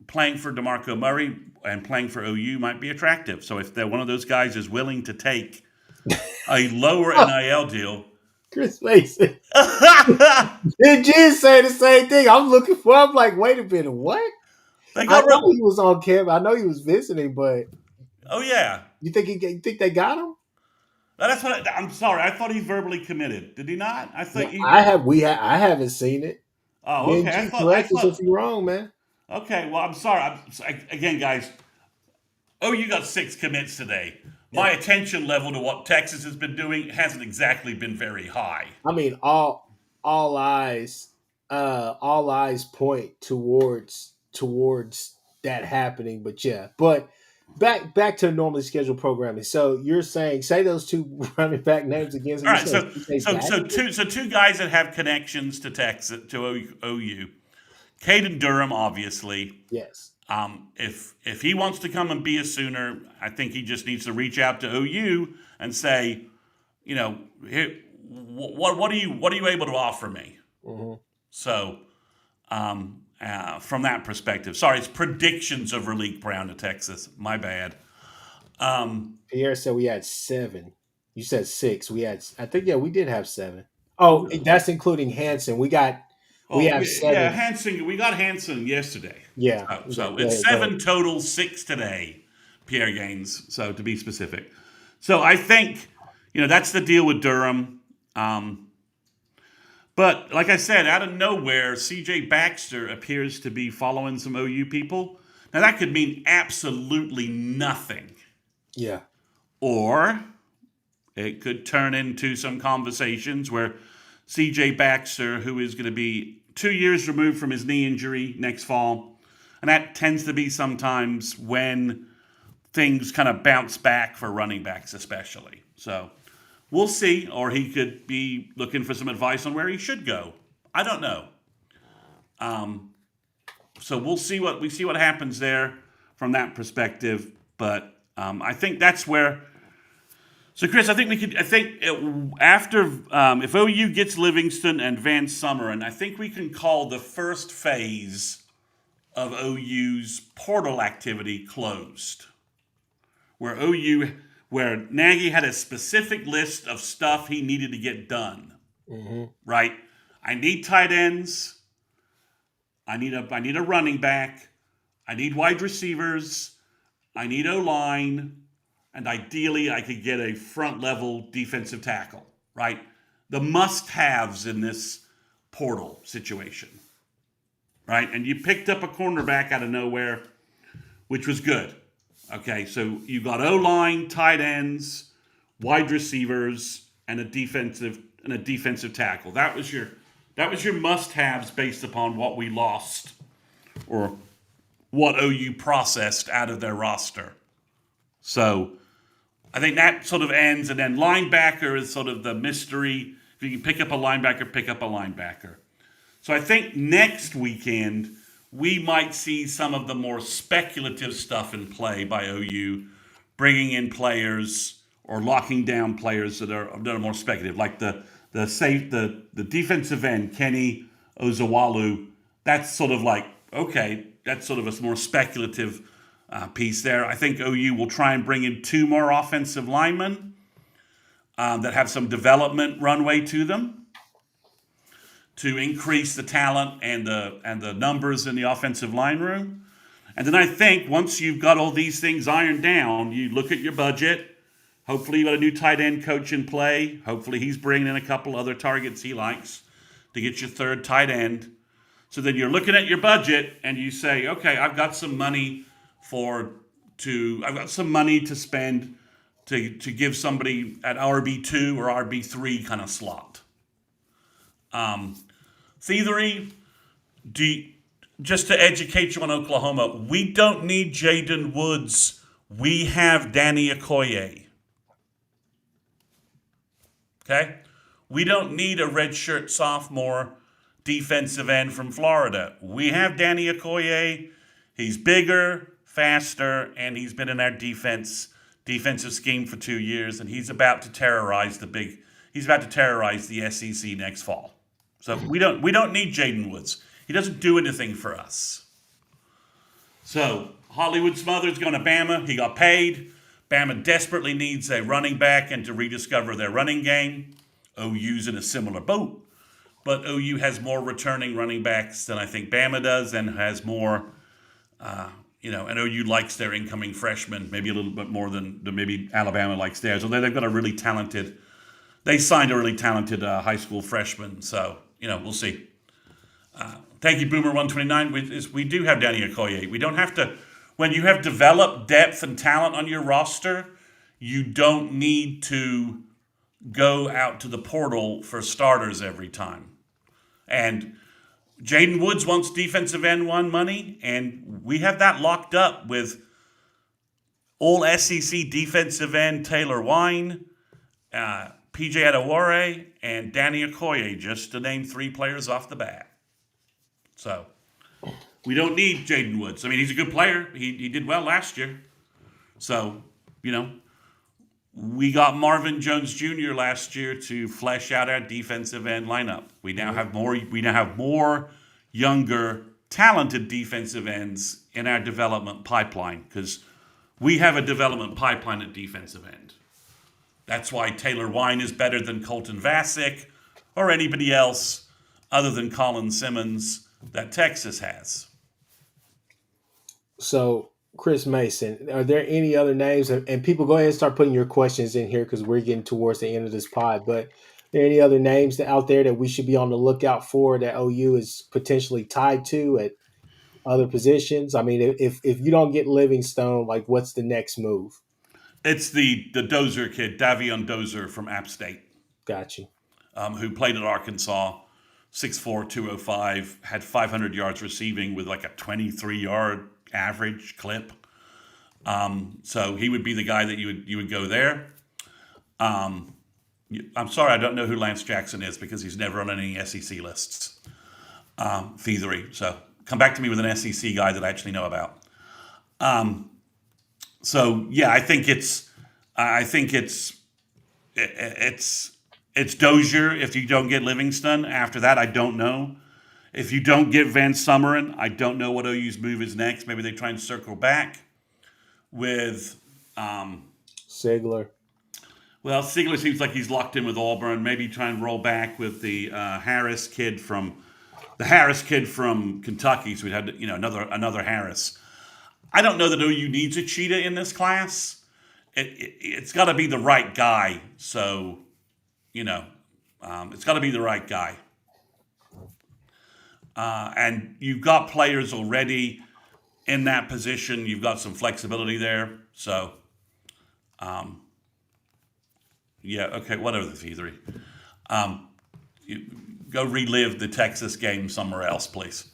Playing for DeMarco Murray and playing for OU might be attractive. So if they're one of those guys is willing to take a lower NIL deal, Chris Mason. Did you say the same thing? I'm like, wait a minute, what? they I got know he was on campus. I know he was visiting, but oh yeah. you think they got him? That's what I'm sorry. I thought he verbally committed. Did he not? I thought you. I haven't seen it. Oh, okay. Benji, correct us if you're wrong, man. Okay. Well, I'm sorry. Again, guys. Oh, you got 6 commits today. My attention level to what Texas has been doing hasn't exactly been very high. I mean, all eyes point towards that happening. But yeah, but back to normally scheduled programming. So you're saying say those 2 running back names again. All right, so two guys that have connections to Texas to OU, Caden Durham, obviously. Yes. If he wants to come and be a Sooner, I think he just needs to reach out to OU and say, here, what are you able to offer me? Mm-hmm. So, from that perspective, sorry, it's predictions of Raleek Brown to Texas. My bad. Pierre said we had 7. You said 6. I think we did have 7. Oh, that's including Hanson. We have 7. Yeah, Hanson. We got Hanson yesterday. Yeah. So it's 7 total, 6 today. Pierre Gaines. So to be specific, so I think that's the deal with Durham. But like I said, out of nowhere, CJ Baxter appears to be following some OU people. Now that could mean absolutely nothing. Yeah. Or it could turn into some conversations where CJ Baxter, who is going to be 2 years removed from his knee injury next fall, and that tends to be sometimes when things kind of bounce back for running backs especially. So we'll see, or he could be looking for some advice on where he should go. I don't know. So we'll see what happens there from that perspective. But I think that's where. So Chris, I think after if OU gets Livingston and Van Sumeren, I think we can call the first phase of OU's portal activity closed, where Nagy had a specific list of stuff he needed to get done. Mm-hmm. Right? I need tight ends. I need a running back. I need wide receivers. I need O-line. And ideally, I could get a front-level defensive tackle. Right? The must-haves in this portal situation. Right? And you picked up a cornerback out of nowhere, which was good. Okay, so you got O-line, tight ends, wide receivers, and a defensive tackle. That was your must-haves based upon what we lost or what OU processed out of their roster. So I think that sort of ends, and then linebacker is sort of the mystery. If you can pick up a linebacker, pick up a linebacker. So I think next weekend we might see some of the more speculative stuff in play by OU, bringing in players or locking down players that are more speculative, like the defensive end, Kenny Ozawalu. That's sort of like, okay, that's sort of a more speculative piece there. I think OU will try and bring in 2 more offensive linemen that have some development runway to them, to increase the talent and the numbers in the offensive line room. And then I think once you've got all these things ironed down, you look at your budget. Hopefully you got a new tight end coach in play. Hopefully he's bringing in a couple other targets he likes to get your 3rd tight end. So then you're looking at your budget and you say, okay, I've got some money to spend to give somebody at RB2 or RB3 kind of slot. Thievery, just to educate you on Oklahoma, we don't need Jaden Woods. We have Danny Okoye. Okay? We don't need a redshirt sophomore defensive end from Florida. We have Danny Okoye. He's bigger, faster, and he's been in our defensive scheme for 2 years, and he's about to terrorize the SEC next fall. So we don't need Jaden Woods. He doesn't do anything for us. So Hollywood Smothers going to Bama. He got paid. Bama desperately needs a running back and to rediscover their running game. OU's in a similar boat, but OU has more returning running backs than I think Bama does, and has more. And OU likes their incoming freshmen maybe a little bit more than maybe Alabama likes theirs. So they've got a really talented. They signed a really talented high school freshman. So we'll see. Thank you, Boomer 129. We do have Danny Okoye. We don't have to. When you have developed depth and talent on your roster, you don't need to go out to the portal for starters every time. And Jaden Woods wants defensive end one money, and we have that locked up with all SEC defensive end Taylor Wine, PJ Adewale, and Danny Okoye, just to name 3 players off the bat. So we don't need Jaden Woods. I mean, he's a good player. He did well last year. So, we got Marvin Jones Jr. last year to flesh out our defensive end lineup. We now have more younger, talented defensive ends in our development pipeline, because we have a development pipeline at defensive end. That's why Taylor Wine is better than Colton Vasek or anybody else other than Colin Simmons that Texas has. So, Chris Mason, are there any other names? And people, go ahead and start putting your questions in here because we're getting towards the end of this pod. But are there any other names out there that we should be on the lookout for that OU is potentially tied to at other positions? I mean, if you don't get Livingstone, like, what's the next move? It's the Dozer kid, Davion Dozer from App State. Got you. Who played at Arkansas, 6'4", 205, had 500 yards receiving with like a 23-yard average clip. So he would be the guy that you would go there. I'm sorry, I don't know who Lance Jackson is because he's never on any SEC lists. Thievery. So come back to me with an SEC guy that I actually know about. So yeah, I think it's Dozier if you don't get Livingston. After that, I don't know. If you don't get Van Sumeren, I don't know what OU's move is next. Maybe they try and circle back with Sigler. Well, Sigler seems like he's locked in with Auburn. Maybe try and roll back with the Harris kid from Kentucky. So we'd have another Harris. I don't know that OU needs a cheetah in this class. It's got to be the right guy. So, it's got to be the right guy. And you've got players already in that position. You've got some flexibility there. So, whatever the Thievery. Go relive the Texas game somewhere else, please.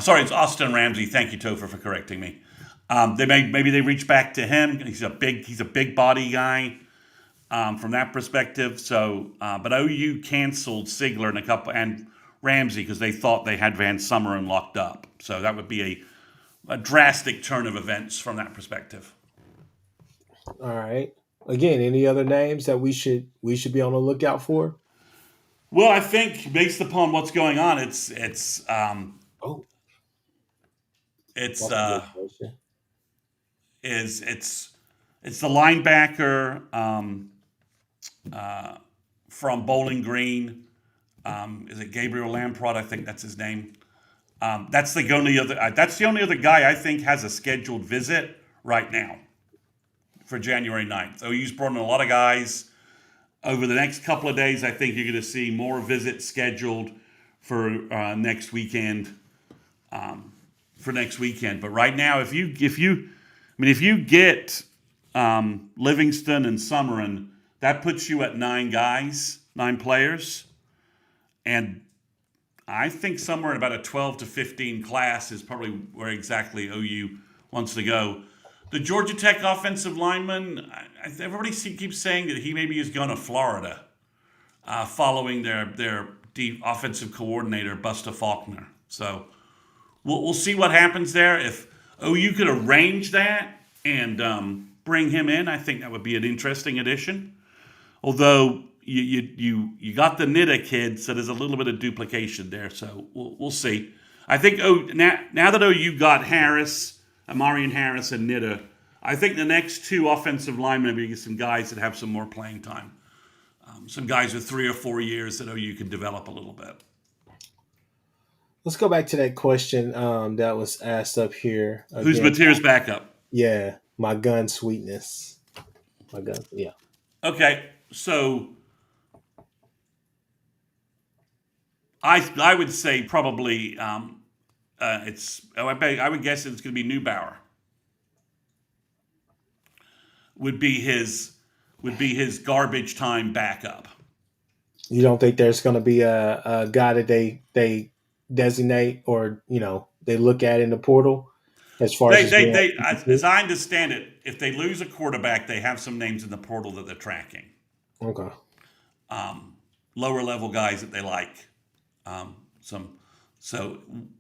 Sorry, it's Austin Ramsey. Thank you, Topher, for correcting me. Maybe they reach back to him. He's a big body guy from that perspective. So, but OU canceled Sigler and Ramsey because they thought they had Van Sumeren locked up. So that would be a drastic turn of events from that perspective. All right. Again, any other names that we should be on the lookout for? Well, I think based upon what's going on, it's the linebacker from Bowling Green. Is it Gabriel Lamprod? I think that's his name. That's the only other guy I think has a scheduled visit right now for January 9th. OU's brought in a lot of guys. Over the next couple of days, I think you're going to see more visits scheduled for next weekend. But right now, if you get Livingston and Sumeren, that puts you at 9 players. And I think somewhere in about a 12 to 15 class is probably where exactly OU wants to go. The Georgia Tech offensive lineman, everybody keeps saying that he maybe is going to Florida following their offensive coordinator, Busta Faulkner. So we'll see what happens there. If OU could arrange that and bring him in. I think that would be an interesting addition. Although you got the Nida kid, so there's a little bit of duplication there. So we'll see. I think now that OU got Harris, Amarian Harris, and Nida, I think the next two offensive linemen will be some guys that have some more playing time. Some guys with 3 or 4 years that OU can develop a little bit. Let's go back to that question that was asked up here. Who's Mateer's backup? Yeah, my gun sweetness. My gun, yeah. Okay, so I would say probably I would guess it's going to be Neubauer. Would be his garbage time backup. You don't think there's going to be a guy that they designate or they look at in the portal as far as as I understand it, if they lose a quarterback, they have some names in the portal that they're tracking. Okay. Lower level guys that they like. So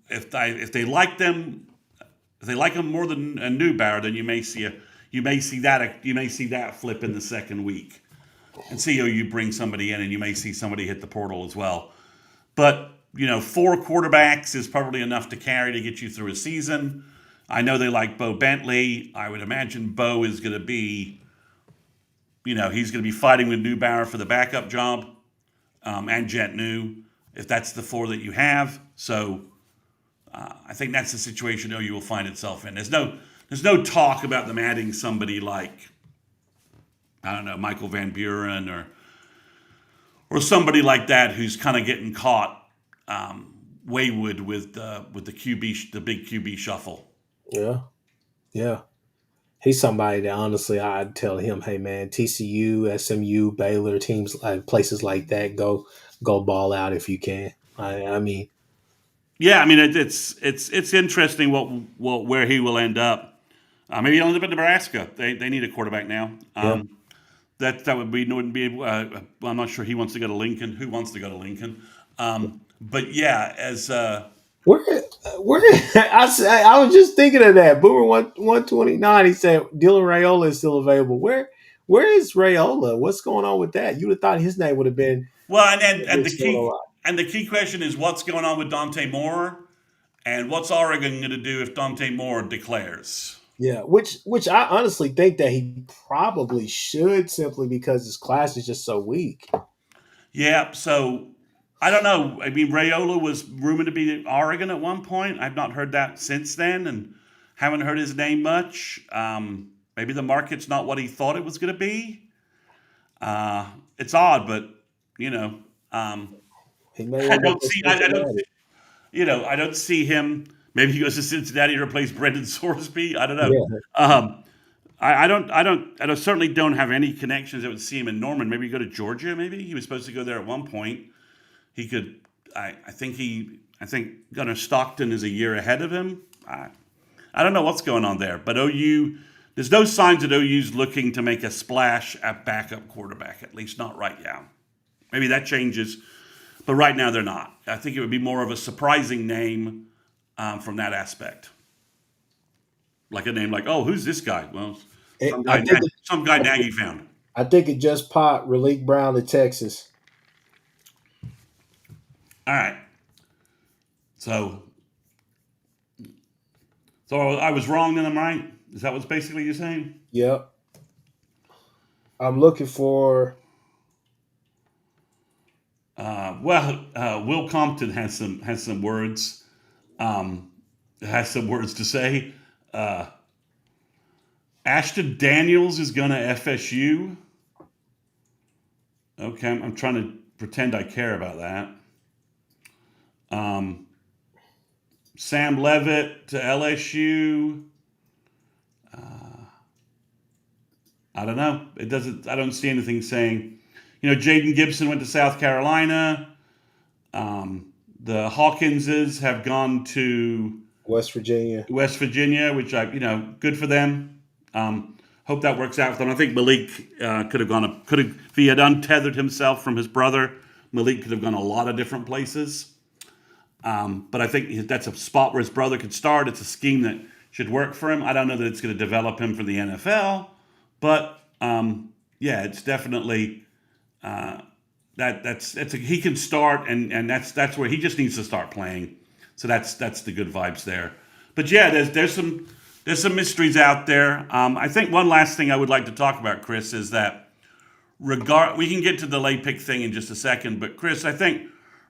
if they like them more than a Neubauer, then you may see that flip in the second week, and see you bring somebody in, and you may see somebody hit the portal as well. But 4 quarterbacks is probably enough to carry to get you through a season. I know they like Bo Bentley. I would imagine Bo is going to be, he's going to be fighting with Neubauer for the backup job, and Jet New, if that's the 4 that you have. So I think that's the situation OU will find itself in. There's no talk about them adding somebody like, I don't know, Michael Van Buren or somebody like that who's kind of getting caught wayward with the QB, the big QB shuffle. Yeah. He's somebody that honestly I'd tell him, hey man, TCU, SMU, Baylor, teams like places like that, go ball out if you can. I mean, yeah, I mean it's interesting where he will end up. Maybe he'll end up in Nebraska. They need a quarterback now. That wouldn't be. I'm not sure he wants to go to Lincoln. Who wants to go to Lincoln? But yeah, as where I was just thinking of that. Boomer 129. He said Dylan Raiola is still available. Where is Raiola? What's going on with that? You would have thought his name would have been. Well, and the key question is what's going on with Dante Moore, and what's Oregon going to do if Dante Moore declares? Yeah, which I honestly think that he probably should, simply because his class is just so weak. Yeah, so I don't know. I mean, Raiola was rumored to be at Oregon at one point. I've not heard that since then, and haven't heard his name much. Maybe the market's not what he thought it was going to be. It's odd, but He may I don't see. I don't see him. Maybe he goes to Cincinnati to replace Brendan Sorsby. I don't know. Yeah. I certainly don't have any connections that would see him in Norman. Maybe go to Georgia. Maybe he was supposed to go there at one point. He could. I think Gunnar Stockton is a year ahead of him. I don't know what's going on there, but OU. There's no signs that OU's looking to make a splash at backup quarterback. At least not right now. Maybe that changes, but right now they're not. I think it would be more of a surprising name. From that aspect, like a name like, oh, who's this guy? Well, some guy Nagy found. I think it just popped. Raleek Brown to Texas. All right. So I was wrong, then I'm right. Is that what's basically you're saying? Yep. I'm looking for. Will Compton has some words. Has some words to say. Ashton Daniels is going to FSU. Okay, I'm trying to pretend I care about that. Sam Levitt to LSU. I don't know. I don't see anything saying. Jaden Gibson went to South Carolina. The Hawkinses have gone to West Virginia, which good for them. Hope that works out for them. I think Malik could have if he had untethered himself from his brother, Malik could have gone a lot of different places. But I think that's a spot where his brother could start. It's a scheme that should work for him. I don't know that it's going to develop him for the NFL, but yeah, it's definitely he can start, and that's where he just needs to start playing. So that's the good vibes there. But yeah, there's some mysteries out there. I think one last thing I would like to talk about, Chris, is that we can get to the late pick thing in just a second, but Chris, I think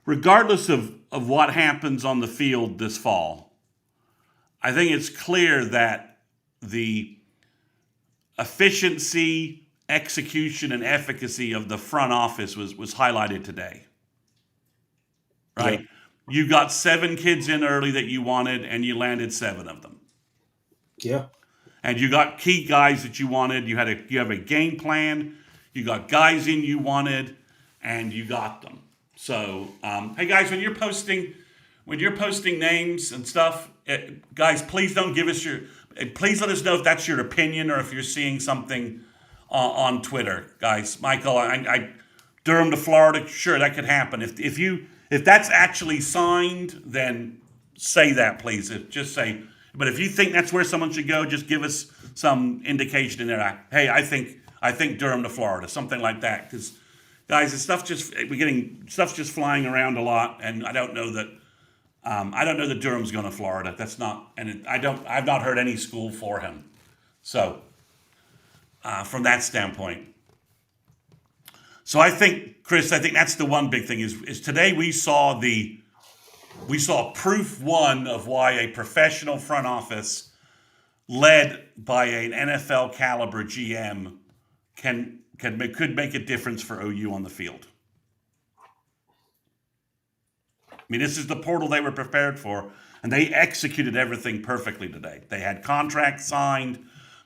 regardless of what happens on the field this fall, I think it's clear that the efficiency, execution, and efficacy of the front office was highlighted today, Yeah. right? You got 7 kids in early that you wanted, and you landed 7 of them. Yeah. And you got key guys that you wanted. You have a game plan. You got guys in you wanted, and you got them. So, hey guys, when you're posting names and stuff, guys, please don't give us please let us know if that's your opinion or if you're seeing something on Twitter, guys. Michael, Durham to Florida, sure, that could happen. If that's actually signed, then say that, please. Just say. But if you think that's where someone should go, just give us some indication in there. Hey, I think Durham to Florida, something like that. Because guys, we're getting stuff's just flying around a lot, and I don't know that Durham's going to Florida. That's not, and I've not heard any school for him. So from that standpoint. So I think, Chris, that's the one big thing is today we saw proof one of why a professional front office led by an NFL caliber GM could make a difference for OU on the field. I mean, this is the portal they were prepared for, and they executed everything perfectly today. They had contracts signed,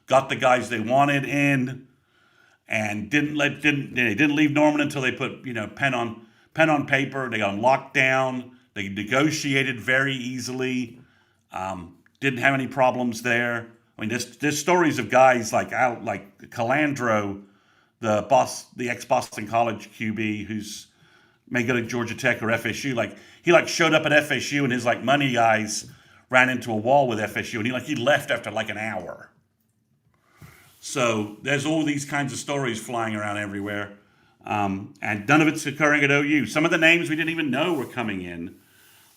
got the guys they wanted in, and didn't leave Norman until they put pen on paper. They got locked down. They negotiated very easily. Didn't have any problems there. I mean, there's stories of guys like Calandro, the ex-Boston College QB, who's may go to Georgia Tech or FSU. He showed up at FSU and his money guys ran into a wall with FSU, and he left after an hour. So there's all these kinds of stories flying around everywhere, and none of it's occurring at OU. Some of the names we didn't even know were coming in.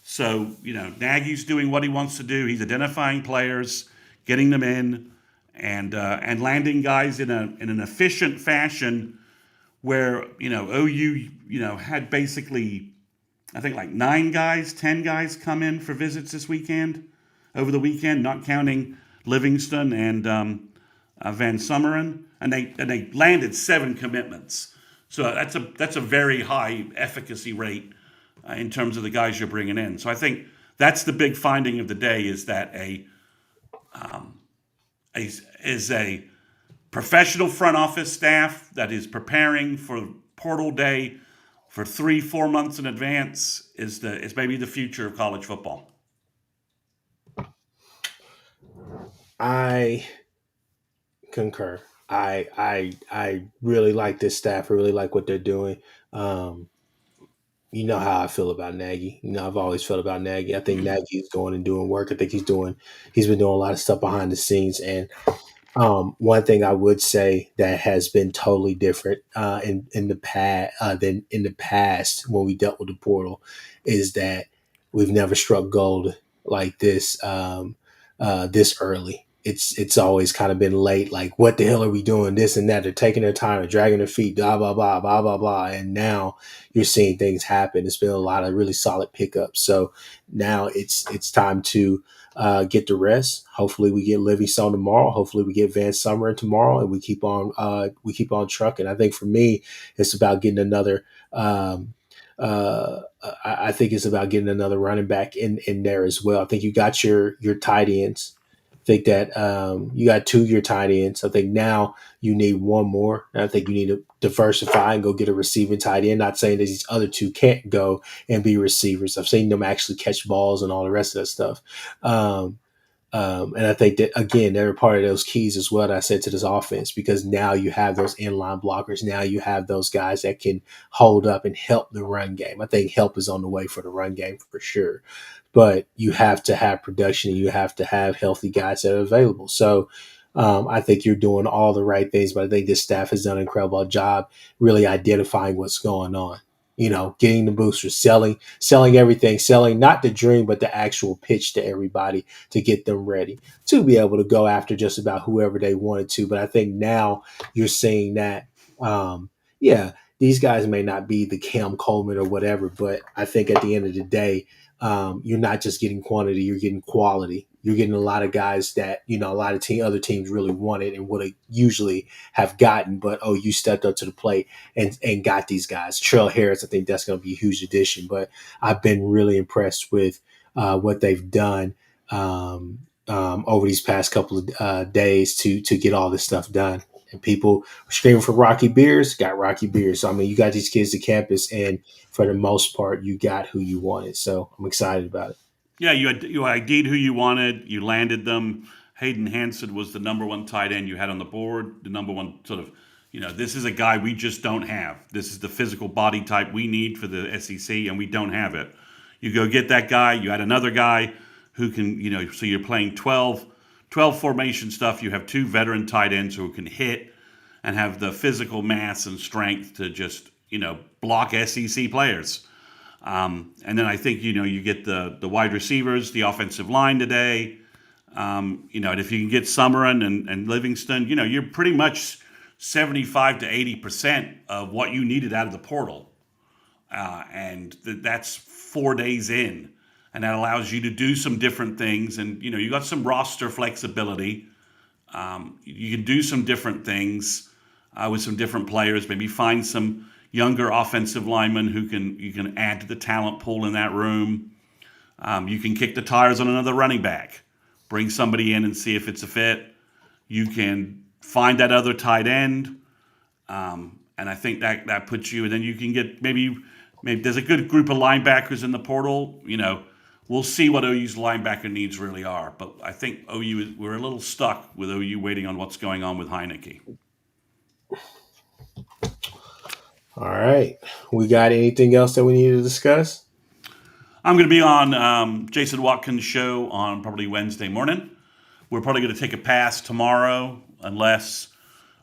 So Nagy's doing what he wants to do. He's identifying players, getting them in, and landing guys in an efficient fashion. Where OU had basically, I think 10 guys come in for visits this weekend, over the weekend, not counting Livingston and Van Summeren, and they landed 7 commitments. So that's a very high efficacy rate in terms of the guys you're bringing in. So I think that's the big finding of the day is that a professional front office staff that is preparing for portal day for 3-4 months in advance is maybe the future of college football. I concur. I really like this staff. I really like what they're doing. You know how I feel about Nagy. I've always felt about Nagy. I think Nagy is going and doing work. I think he's been doing a lot of stuff behind the scenes. And one thing I would say that has been totally different in the past than in the past when we dealt with the portal is that we've never struck gold like this this early. It's always kind of been late. Like, what the hell are we doing? This and that. They're taking their time and dragging their feet. Blah blah blah blah blah blah. And now you're seeing things happen. It's been a lot of really solid pickups. So now it's time to get the rest. Hopefully we get Livingstone tomorrow. Hopefully we get Van Summeren tomorrow, and we keep on trucking. I think for me, it's about getting another. I think it's about getting another running back in there as well. I think you got your tight ends. I think that you got 2 of your tight ends. I think now you need one more. And I think you need to diversify and go get a receiving tight end. Not saying that these other 2 can't go and be receivers. I've seen them actually catch balls and all the rest of that stuff. And I think that again, they're part of those keys as well that I said to this offense because now you have those inline blockers. Now you have those guys that can hold up and help the run game. I think help is on the way for the run game for sure. But you have to have production and you have to have healthy guys that are available. So I think you're doing all the right things, but I think this staff has done an incredible job really identifying what's going on. You know, getting the boosters, selling everything, selling not the dream, but the actual pitch to everybody to get them ready to be able to go after just about whoever they wanted to. But I think now you're seeing that, yeah, these guys may not be the Cam Coleman or whatever, but I think at the end of the day, you're not just getting quantity, you're getting quality. You're getting a lot of guys that, you know, a lot of other teams really wanted and would have usually have gotten, but oh, you stepped up to the plate and got these guys. Trail Harris, I think that's going to be a huge addition, but I've been really impressed with what they've done over these past couple of days to get all this stuff done. And people were screaming for Rocky Beers, got Rocky Beers. So I mean, you got these kids to campus, and for the most part, you got who you wanted. So I'm excited about it. Yeah, you ID'd who you wanted. You landed them. Hayden Hanson was the number one tight end you had on the board. The number one sort of, this is a guy we just don't have. This is the physical body type we need for the SEC, and we don't have it. You go get that guy. You add another guy who can, so you're playing 12 formation stuff. You have two veteran tight ends who can hit and have the physical mass and strength to just, block SEC players. And then I think you get the wide receivers, the offensive line today. And if you can get Summerlin and Livingston, you're pretty much 75 to 80% of what you needed out of the portal, and that's 4 days in, and that allows you to do some different things. And you got some roster flexibility. You can do some different things with some different players. Maybe find some younger offensive linemen who you can add to the talent pool in that room. You can kick the tires on another running back, bring somebody in and see if it's a fit. You can find that other tight end, and I think that puts you. And then you can get maybe there's a good group of linebackers in the portal. We'll see what OU's linebacker needs really are. But I think we're a little stuck with OU waiting on what's going on with Heineke. All right. We got anything else that we need to discuss? I'm going to be on Jason Watkins' show on probably Wednesday morning. We're probably going to take a pass tomorrow unless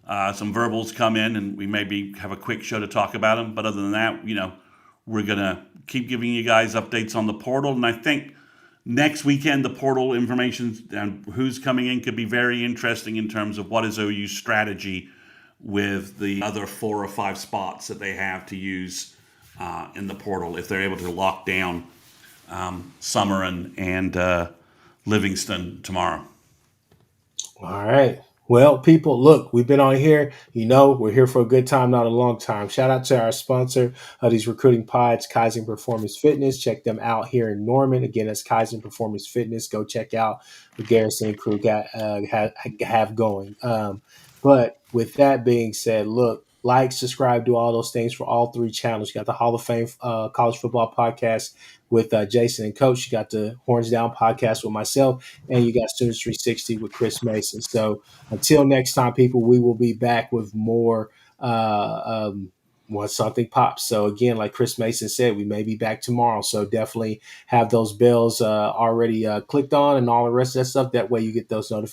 some verbals come in and we maybe have a quick show to talk about them. But other than that, we're going to keep giving you guys updates on the portal. And I think next weekend, the portal information and who's coming in could be very interesting in terms of what is OU's strategy with the other 4 or 5 spots that they have to use in the portal if they're able to lock down Summer and Livingston tomorrow. All right. Well, people, look, we've been on here. We're here for a good time, not a long time. Shout out to our sponsor of these recruiting pods, Kaizen Performance Fitness. Check them out here in Norman. Again, that's Kaizen Performance Fitness. Go check out what Garrison and crew have going. But with that being said, look, like, subscribe, do all those things for all 3 channels. You got the Hall of Fame College Football Podcast with Jason and Coach. You got the Horns Down Podcast with myself, and you got Students 360 with Chris Mason. So until next time, people, we will be back with more once something pops. So again, like Chris Mason said, we may be back tomorrow. So definitely have those bells already clicked on and all the rest of that stuff. That way you get those notifications